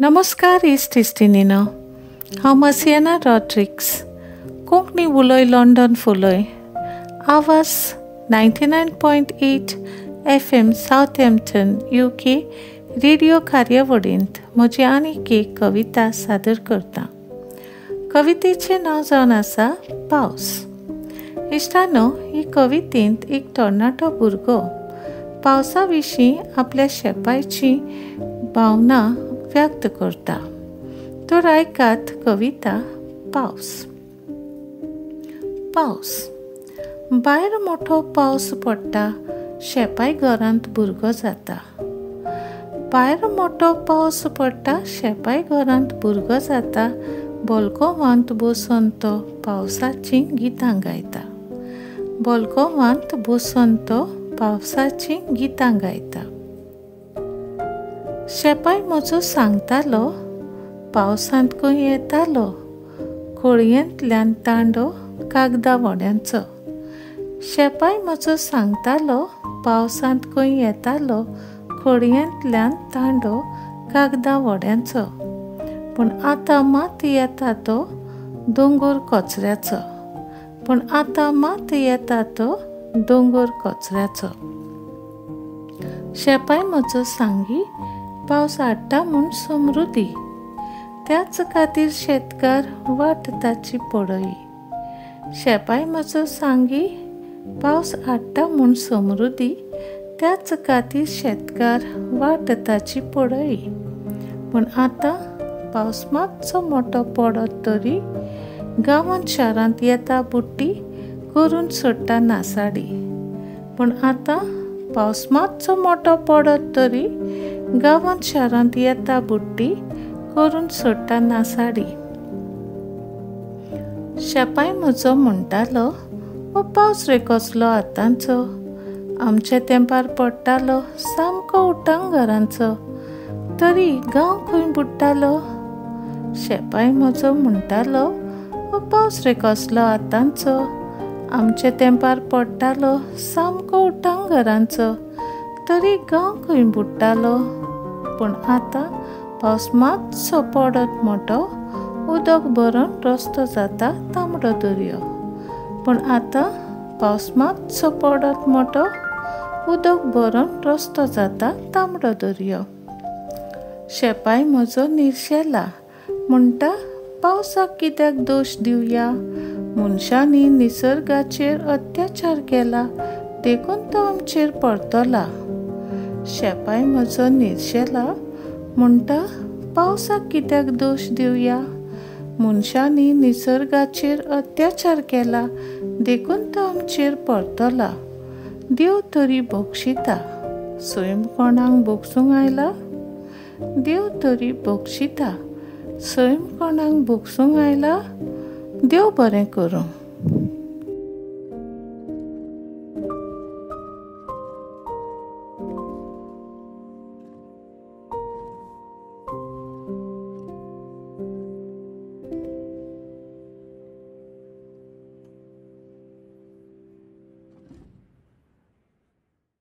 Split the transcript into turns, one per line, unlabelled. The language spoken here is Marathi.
नमस्कार इश्टिश्टिनीनो, हांव मसियाना रॉड्रिक्स, कोंकणी उलोय लंडन फुलोय, आवाज 99.8 FM साउथहॅम्प्टन UK रेडिओ कार्यावळींत म्हजी आनीक एक कविता सादर करता। कवितेचें नांव जावन आसा पावस। इश्टानो, ही कवितेंत एक तरणाटो भुरगो पावसा विशीं आपल्या शेपायची भावना व्यक्त करता। तर आयकात कविता पावस। पावस। भायर मोठो पावस पडटा, शेपाय घरांत भुरगो जाता। भायर मोठो पावस पडटा, शेपाय घरांत भुरगो जाता। बॉल्कोवांत बसून तो पावसाचीं गितां गायता। बॉल्कोवांत बसून तो पावसाचीं गितां गायता। शेपाय म्हजो सांगतालो, पावसांत खंय येतालो, खोळयेंतल्यान तांडो कागदा वड्यांचो। शेपाय म्हजो सांगतालो, पावसांत खंय येतालो, खोळयेंतल्यान तांडो कागदा वड्यांचो। पूण आतां मात येता तो दोंगर कचऱ्याचो। पूण आतां मात येता तो दोंगर कचऱ्याचो। शेपाय म्हजो सांगी, पावस हाडटा म्हूण समृद्धी, त्याच खातीर शेतकार वाट ताची पळयी। शेपाय म्हजो सांगी, पावस हाडटा म्हूण समृद्धी, त्याच खातीर शेतकार वाट ताची पळयी। पूण आतां पावस मातसो मोठो पडत तरी गांवांत शारांत येता बुड्डी करून सोडटा नासाडी। पूण आतां पावस मातसो मोठो पडत तरी गांवांत शारांत येता बुड्डी करून सोडटा नासाडी। शेपाय म्हजो म्हणटालो, हो पावस रे कसलो आतांचो, आमच्या तेंपार पडटालो सामको उटंग घरांचो, तरी गांव खंय बुडटालो। शेपाय म्हजो म्हणटालो, हो पावस रे कसलो आतांचो, आमच्या तेंपार पडटालो सामको उटंग घरांचो, तरी गांव खंय बुडटालो। पूण आतां पावस मातसो पडत मोठो, उदक भरून रस्तो जाता तांबडो दर्यो। पूण आतां पावस मातसो पडत मोठो, उदक भरून रस्तो जाता तांबडो दर्यो। शेपाय म्हजो निर्शेला, म्हणटा पावसाक कित्याक दोश दिवया, मनशांनी निसर्गाचेर अत्याचार केला, देखून तो आमचेर परतला। शेपाय म्हजो निर्शेला, म्हणटा पावसाक कित्याक दोश दिवया, मनशांनी निसर्गाचेर अत्याचार केला, देखून तो आमचेर परतला। देव तरी बक्षिता, सैम कोणाक बोगसूंक आयला। देव तरी बक्षिता, सैम कोणाक बोगसूंक आयला। देव बरें करूं।